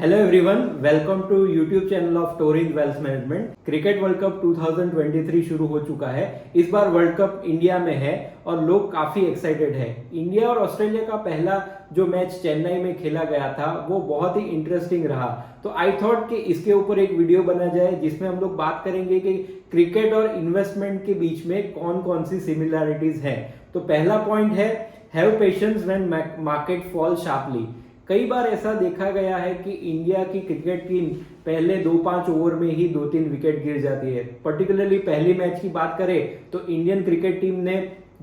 Hello everyone, welcome to YouTube channel of Torin wealth management. Cricket world cup 2023 शुरू हो चुका है। इस बार वर्ल्ड कप इंडिया में है और लोग काफी एक्साइटेड है। इंडिया और ऑस्ट्रेलिया का पहला जो मैच चेन्नई में खेला गया था वो बहुत ही इंटरेस्टिंग रहा। तो आई थॉट कि इसके ऊपर एक वीडियो बना जाए जिसमें हम लोग बात करेंगे कि क्रिकेट और इन्वेस्टमेंट के बीच में कौन कौन सी सिमिलैरिटीज हैं। तो पहला पॉइंट है, have patience when market fall sharply. कई बार ऐसा देखा गया है कि इंडिया की क्रिकेट टीम पहले 2-5 ओवर में ही 2-3 विकेट गिर जाती है। पर्टिकुलरली पहली मैच की बात करें तो इंडियन क्रिकेट टीम ने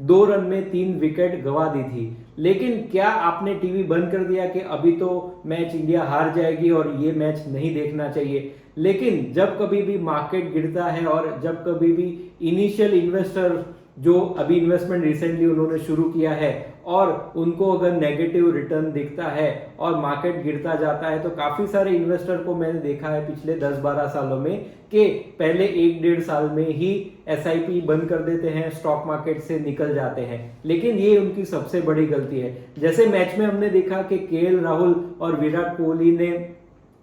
2 रन में 3 विकेट गंवा दी थी। लेकिन क्या आपने टीवी बंद कर दिया कि अभी तो मैच इंडिया हार जाएगी और ये मैच नहीं देखना चाहिए? लेकिन जब कभी भी मार्केट गिरता है और जब कभी भी इनिशियल इन्वेस्टर जो अभी इन्वेस्टमेंट रिसेंटली उन्होंने शुरू किया है और उनको अगर नेगेटिव रिटर्न दिखता है और मार्केट गिरता जाता है, तो काफी सारे इन्वेस्टर को मैंने देखा है पिछले 10-12 सालों में कि पहले 1-1.5 साल में ही एसआईपी बंद कर देते हैं, स्टॉक मार्केट से निकल जाते हैं। लेकिन ये उनकी सबसे बड़ी गलती है। जैसे मैच में हमने देखा कि केएल राहुल और विराट कोहली ने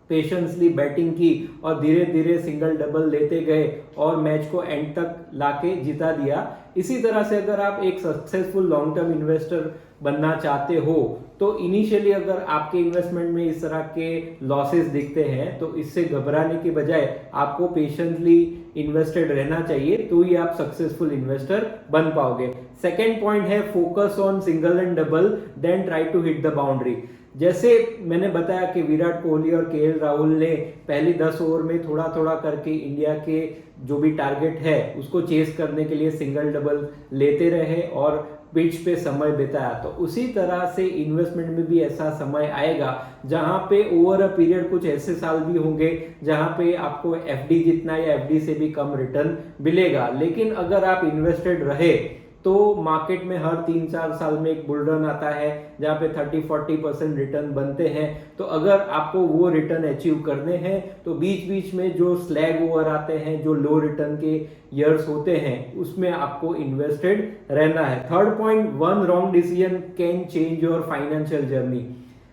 पेशेंसली बैटिंग की और धीरे धीरे सिंगल डबल लेते गए और मैच को एंड तक लाके जिता दिया। इसी तरह से अगर आप एक सक्सेसफुल लॉन्ग टर्म इन्वेस्टर बनना चाहते हो तो इनिशियली अगर आपके इन्वेस्टमेंट में इस तरह के लॉसेस दिखते हैं तो इससे घबराने के बजाय आपको पेशेंटली इन्वेस्टेड रहना चाहिए, तो ही आप सक्सेसफुल इन्वेस्टर बन पाओगे। सेकेंड पॉइंट है, focus on single and double then try to hit the boundary. जैसे मैंने बताया कि विराट कोहली और केएल राहुल ने पहली 10 ओवर में थोड़ा थोड़ा करके इंडिया के जो भी टारगेट है उसको चेस करने के लिए सिंगल डबल लेते रहे और पिच पे समय बिताया। तो उसी तरह से इन्वेस्टमेंट में भी ऐसा समय आएगा जहां पे ओवर अ पीरियड कुछ ऐसे साल भी होंगे जहां पे आपको एफडी जितना या एफडी से भी कम रिटर्न मिलेगा। लेकिन अगर आप इन्वेस्टेड रहे तो मार्केट में हर 3-4 साल में एक बुल रन आता है जहां पे 30-40% रिटर्न बनते हैं। तो अगर आपको वो रिटर्न अचीव करने हैं तो बीच बीच में जो स्लैग ओवर आते हैं, जो लो रिटर्न के ईयर्स होते हैं, उसमें आपको इन्वेस्टेड रहना है। Third point, one wrong decision can change your financial journey.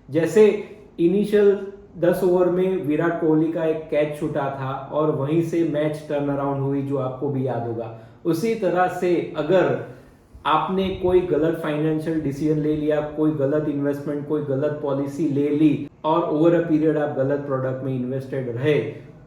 जैसे इनिशियल 10 ओवर में विराट कोहली का एक कैच छूटा था और वहीं से मैच टर्न अराउंड हुई, जो आपको भी याद होगा। उसी तरह से अगर आपने कोई गलत फाइनेंशियल डिसीजन ले लिया, कोई गलत इन्वेस्टमेंट, कोई गलत पॉलिसी ले ली और ओवर अ पीरियड आप गलत प्रोडक्ट में इन्वेस्टेड रहे,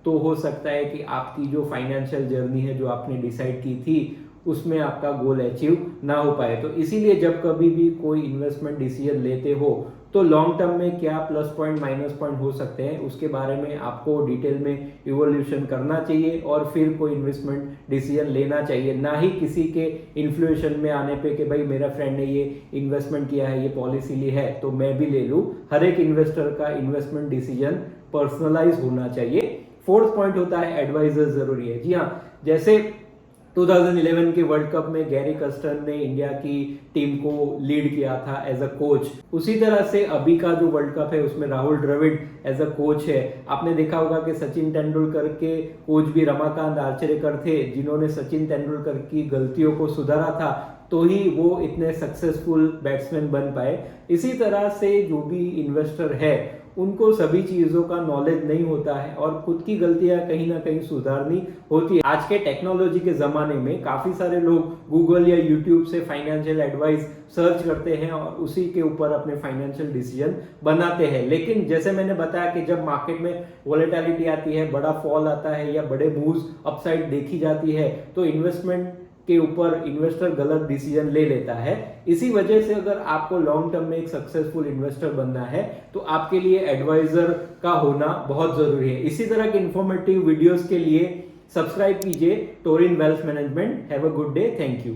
तो हो सकता है कि आपकी जो फाइनेंशियल जर्नी है जो आपने डिसाइड की थी उसमें आपका गोल अचीव ना हो पाए। तो इसीलिए जब कभी भी कोई इन्वेस्टमेंट डिसीजन लेते हो तो लॉन्ग टर्म में क्या प्लस पॉइंट माइनस पॉइंट हो सकते हैं उसके बारे में आपको डिटेल में इवोल्यूशन करना चाहिए और फिर कोई इन्वेस्टमेंट डिसीजन लेना चाहिए, ना ही किसी के इन्फ्लुएशन में आने पे कि भाई मेरा फ्रेंड ने ये इन्वेस्टमेंट किया है, ये पॉलिसी ली है तो मैं भी ले लूं। हर एक इन्वेस्टर का इन्वेस्टमेंट डिसीजन पर्सनलाइज होना चाहिए। फोर्थ पॉइंट होता है, एडवाइजर जरूरी है। जी हाँ, जैसे 2011 के वर्ल्ड कप में गैरी कस्टन ने इंडिया की टीम को लीड किया था एज अ कोच, उसी तरह से अभी का जो वर्ल्ड कप है उसमें Rahul Dravid as a coach है। आपने देखा होगा कि सचिन तेंदुलकर के कोच भी रमाकांत आर्चरेकर थे, जिन्होंने सचिन तेंदुलकर की गलतियों को सुधारा था, तो ही वो इतने सक्सेसफुल बैट्समैन बन पाए। इसी तरह से जो भी इन्वेस्टर है उनको सभी चीजों का नॉलेज नहीं होता है और खुद की गलतियां कहीं ना कहीं सुधारनी होती है। आज के टेक्नोलॉजी के जमाने में काफी सारे लोग गूगल या यूट्यूब से फाइनेंशियल एडवाइस सर्च करते हैं और उसी के ऊपर अपने फाइनेंशियल डिसीजन बनाते हैं। लेकिन जैसे मैंने बताया कि जब मार्केट में वॉलेटिलिटी आती है, बड़ा फॉल आता है या बड़े मूव्स अपसाइड देखी जाती है, तो इन्वेस्टमेंट के ऊपर इन्वेस्टर गलत डिसीजन ले लेता है। इसी वजह से अगर आपको लॉन्ग टर्म में एक सक्सेसफुल इन्वेस्टर बनना है तो आपके लिए एडवाइजर का होना बहुत जरूरी है। इसी तरह के इंफॉर्मेटिव वीडियोस के लिए सब्सक्राइब कीजिए Turin wealth management. Have a good day, thank you.